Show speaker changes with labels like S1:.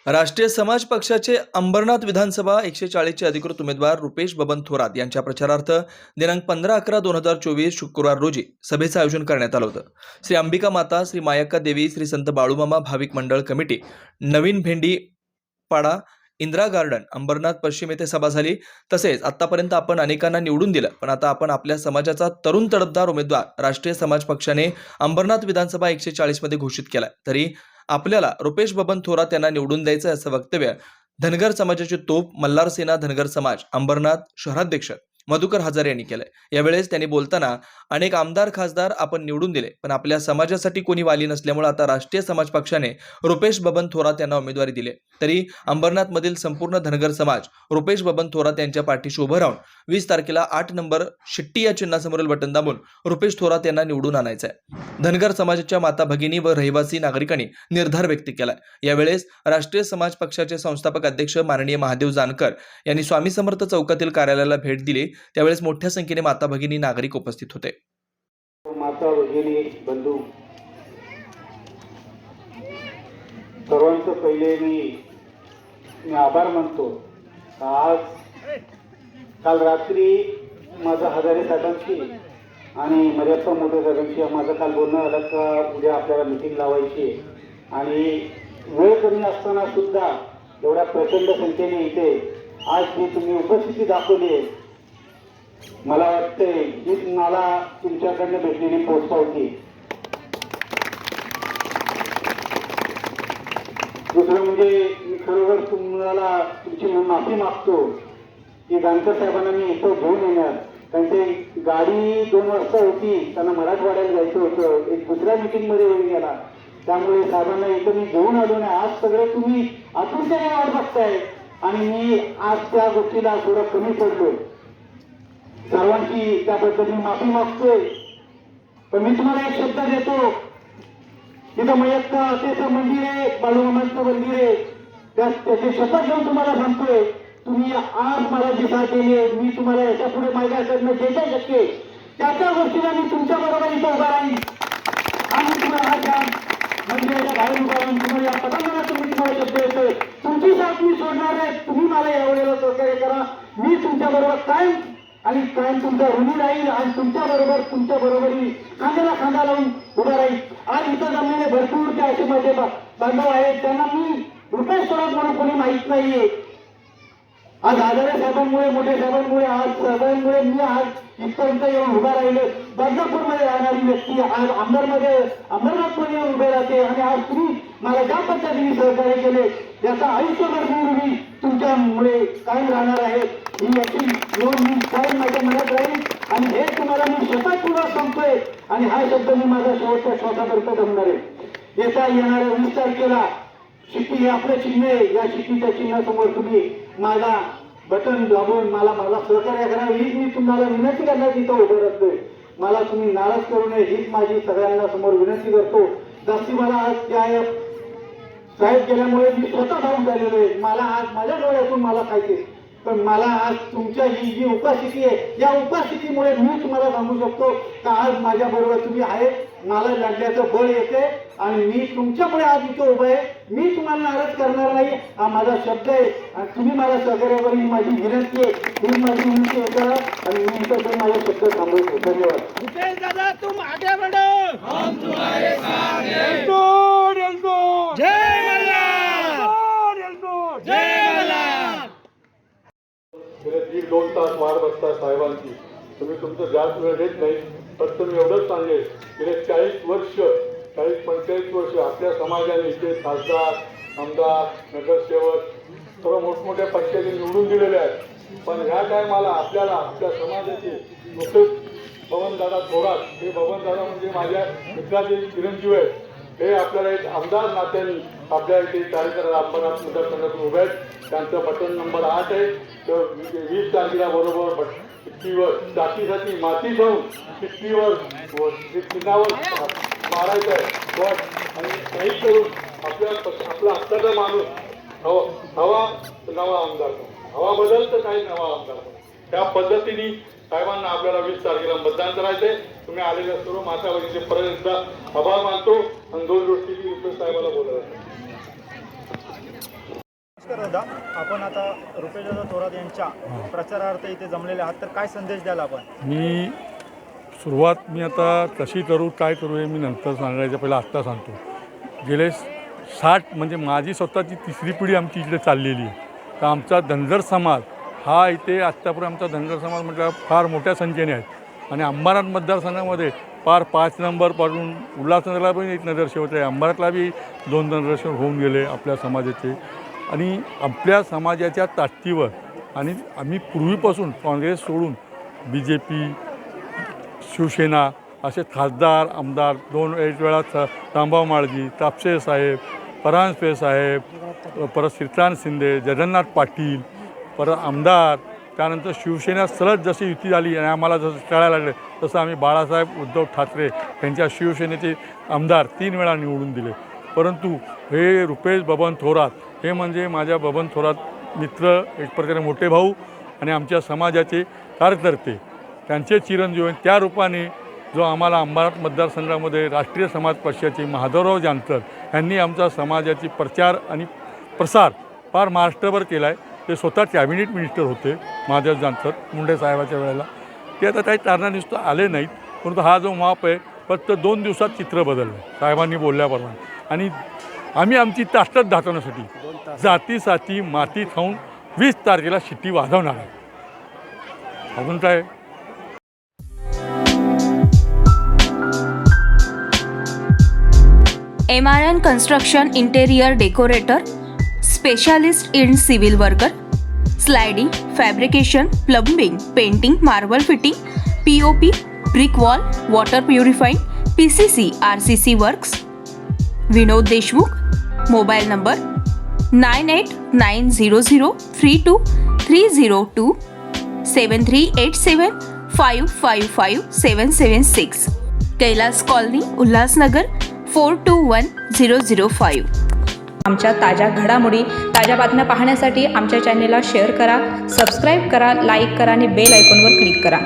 S1: राष्ट्रीय समाज पक्षाचे अंबरनाथ विधानसभा 140 चे अधिकृत उमेदवार रुपेश बबन थोरात यांच्या प्रचारार्थ दिनांक 15/11/2024 शुक्रवार रोजी सभेचं आयोजन करण्यात आलं होतं. श्री अंबिका माता, श्री मायक्का देवी, श्री संत बाळूमामा भाविक मंडळ कमिटी, नवीन भेंडी पाडा, इंदिरा गार्डन, अंबरनाथ पश्चिम येथे सभा झाली. तसेच आतापर्यंत आपण अनेकांना निवडून दिलं, पण आता आपण आपल्या समाजाचा तरुण तडफदार उमेदवार राष्ट्रीय समाज पक्षाने अंबरनाथ विधानसभा 140 मध्ये घोषित केलाय. तरी आपल्याला रुपेश बबन थोरात यांना निवडून द्यायचं असं वक्तव्य धनगर समाजाचे तोप मल्हार सेना धनगर समाज अंबरनाथ शहराध्यक्ष मधुकर हजारे यांनी केलंय. यावेळेस त्यांनी बोलताना अनेक आमदार खासदार आपण निवडून दिले, पण आपल्या समाजासाठी कोणी वाली नसल्यामुळे आता राष्ट्रीय समाज पक्षाने रुपेश बबन थोरात यांना उमेदवारी दिली. तरी अंबरनाथ मधील संपूर्ण धनगर समाज रुपेश बबन थोरात यांच्या पाठीशी उभं राहून 20 तारखेला 8 नंबर शिट्टी या चिन्हासमोरील बटन दाबून रुपेश थोरात यांना निवडून आणायचं आहे. धनगर समाजाच्या माता भगिनी व रहिवासी नागरिकांनी निर्धार व्यक्त केलाय. यावेळेस राष्ट्रीय समाज पक्षाचे संस्थापक अध्यक्ष माननीय महादेव जानकर यांनी स्वामी समर्थ चौकातील कार्यालयाला भेट दिली. त्यावेळेस मोठ्या संख्येने माता भगिनी नागरिक उपस्थित होते.
S2: माता भगिनी बंधू सर्वांचं पहिले मी आभार मानतो. आज काल रात्री माझं हजारे साहेबांशी आणि मर्यादा मोठे साहेबांशी माझं काल बोलणं झालं का उद्या आपल्याला मिटिंग लावायची आणि वेळ कमी असताना सुद्धा एवढ्या प्रचंड संख्येने इथे आज जी तुम्ही उपस्थिती दाखवली आहे, मला वाटते हीच मला तुमच्याकडनं भेटलेली पोचपावती. दुसरं म्हणजे मी खरोखर तुम्हाला तुमची माफी मागतो की जानकर साहेबांना मी इथं घेऊन येणार. त्यांची गाडी 2 वाजता होती, त्यांना मराठवाड्याला जायचं होतं, एक दुसऱ्या मीटिंगमध्ये येऊन गेला. त्यामुळे साहेबांना इथं मी घेऊन आलो नाही. आज सगळे तुम्ही आतुरतेने वाट बघताय आणि मी आज त्या गोष्टीला थोडं कमी पडलो. सर्वांची त्याबद्दल मी माफी मागतोय. पण मी तुम्हाला एक शब्द देतो, तिथं मयक्का असेचं मंदिर आहे, बाळूमामांचं मंदिर आहे, त्याची शपथ घेऊन तुम्हाला सांगतोय, तुम्ही आज मला जी साथ दिली आहे, मी तुम्हाला याच्या पुढे माझ्याकडनं जे काय शक्य आहे त्या गोष्टीला मी तुमच्या बरोबर इथं उभा राहील आणि तुम्हाला हा मंदिराच्या बाहेर उभा राहून तुम्हाला या पदांना तुम्ही तुम्हाला शब्द येतोय, तुमची साथ मी सोडणार आहे. तुम्ही मला यावेळेला सहकार्य करा. मी तुमच्या बरोबर कायम आणि कायम तुमचा ऋणी राहील आणि तुमच्या बरोबरी खांद्याला खांदा लावून उभा राहील. आज इथं जमलेले भरपूर ते असे माझे बांधव आहेत, त्यांना मी रुपेश थोरात म्हणून कोणी माहीत नाहीये. आज हजारे साहेबांमुळे, मोठे साहेबांमुळे, आज साहेबांमुळे मी आज इथपर्यंत येऊन उभा राहिले. बदलापूरमध्ये राहणारी व्यक्ती आज अंबरनाथमध्ये येऊन उभे राहते आणि आज तुम्ही मला ज्या पद्धतीने सहकार्य केले त्याचा आयुष्यभर मी तुमच्यामुळे कायम राहणार आहे. ही याची नोंद मी कायम माझ्या मनात राहील आणि हे तुम्हाला मी शपथपूर्वक सांगतोय आणि हा शब्द मी माझा शेवटच्या श्वासापर्यंत जमणार आहे. येणाऱ्या 20 तारखेला शिट्टी हे आपलं चिन्ह आहे. या शिट्टीच्या चिन्हासमोर तुम्ही माझा बटन दाबून मला सहकार्य करा. हीच मी तुम्हाला विनंती करण्याची इथं उभं राहतोय. मला तुम्ही नाराज करू नये हीच माझी सगळ्यांना समोर विनंती करतो. जास्ती मला आज त्या साहेब केल्यामुळे मी स्वतः धावून झालेलो आहे. मला आज माझ्या डोळ्यातून मला खायचे, पण मला आज तुमच्या ही जी उपस्थिती आहे या उपस्थितीमुळे मी तुम्हाला सांगू शकतो का आज माझ्या बरोबर तुम्ही आहे. मला लढण्याचं बळ येते आणि मी तुमच्यामुळे आज इथं उभं आहे. मी तुम्हाला नाराज करणार नाही, हा माझा शब्द आहे आणि तुम्ही मला सहकार्यावर ही माझी विनंती आहे. ही माझी विनंती आहे आणि मी इथं माझे शब्द थांबवतो. धन्यवाद.
S3: दादा तुम आगे बढ़ो, हम तुम्हारे साथ हैं. जय मल्हार, जय मल्हार.
S4: गेले 1.5-2 तास वाट बघता साहेबांची. तुम्ही तुमचं जास्त वेळ देत नाही. फक्त मी एवढंच सांगेन, गेले 40 वर्ष 40-45 वर्ष आपल्या समाजाने इथे खासदार, आमदार, नगरसेवक सर्व मोठमोठ्या पक्षाने निवडून दिलेले आहेत. पण ह्या टायमाला आपल्याला आपल्या समाजाचे नुकतेच बबनदादा थोरात, हे बबनदादा म्हणजे माझ्या मित्राचे चिरंजीव आहेत. हे आपल्याला एक आमदार नात्याने आपल्या इथे कार्यक्रम अंबरनाथ मतदारसंघात उभे आहेत. त्यांचं बटन नंबर 8 आहे. तर 20 तारखेला बरोबर शिट्टीवर टाकीसाठी माती जाऊन शिट्टीवर चिन्हावर मारायचं आहे आणि काही करून आपला हक्काचा माणूस हवा नवा आमदार, हवा बदल तर काही नवा आमदार. त्या पद्धतीने साहेबांना आपल्याला 20 तारखेला मतदान करायचंय. तुम्ही आलेल्या सर्व माता भगिनीचे परत एकदा आभार मानतो आणि 2 गोष्टी साहेबाला बोलायचं.
S5: नमस्कार दादा, आपण आता रुपेशदादा थोरात यांच्या प्रचारार्थ इथे जमलेले आहात, तर काय संदेश द्याल आपण?
S6: मी आता कशी करू काय करू हे मी नंतर सांगायचं, पहिलं आत्ता सांगतो. गेले 60 म्हणजे माझी स्वतःची तिसरी पिढी आमची इकडे चाललेली आहे. तर आमचा धनगर समाज हा इथे आत्तापर्यंत आमचा धनगर समाज म्हटलं फार मोठ्या संख्येने आहे. आणि अंबरनाथ मतदारसंघामध्ये पार 5 नंबरपासून उल्हासनगरला पण एक नगरसेवक आहे, अंबरनाथला बी 2 नगरसेवक होऊन गेले आपल्या समाजाचे. आणि आपल्या समाजाच्या ताकदीवर आणि आम्ही पूर्वीपासून काँग्रेस सोडून BJP, शिवसेना असे खासदार आमदार 2 वेळा रामभाऊ माळजी, तापसे साहेब, परांजपे साहेब, परत श्रीकांत शिंदे, जगन्नाथ पाटील, परत आमदार, त्यानंतर शिवसेना सलग जशी युती झाली आणि आम्हाला जसं कळायला लागले तसं आम्ही बाळासाहेब उद्धव ठाकरे यांच्या शिवसेनेचे आमदार 3 वेळा निवडून दिले. परंतु हे रुपेश बबन थोरात हे म्हणजे माझ्या बबन थोरात मित्र, एक प्रकारे मोठे भाऊ आणि आमच्या समाजाचे कार्यकर्ते, त्यांचे चिरंजीव. त्या रूपाने जो आम्हाला अंबरनाथ मतदारसंघामध्ये राष्ट्रीय समाज पक्षाचे माधवराव जानकर यांनी आमचा समाजाची प्रचार आणि प्रसार फार महाराष्ट्रभर केला आहे. ते स्वतः कॅबिनेट मिनिस्टर होते माधव जानकर मुंडे साहेबाच्या वेळेला. ते आता काही कारणानिस्त आले नाहीत, परंतु हा जो माप आहे फक्त 2 दिवसात चित्र बदललं साहेबांनी बोलल्याप्रमाणे. आणि आम्ही आमची ताकद दाखवण्यासाठी जातीसाठी माती खाऊन 20 तारखेला शिट्टी वाजवणार आहे. अजून काय?
S7: MRN Construction Interior Decorator, Specialist in Civil Worker, Sliding, Fabrication, Plumbing, Painting, Marble Fitting, POP, Brick Wall, Water Purifying, PCC, RCC Works. Vinod Deshmukh. Mobile number 9890032302 7387555776. Kailas colony, Ulhasnagar 421005.
S8: आमच्या ताज्या घडामोडी, ताज्या बातम्या पाहण्यासाठी आमच्या चॅनेलला शेअर करा, सबस्क्राईब करा, लाईक करा आणि बेल आयकॉनवर क्लिक करा.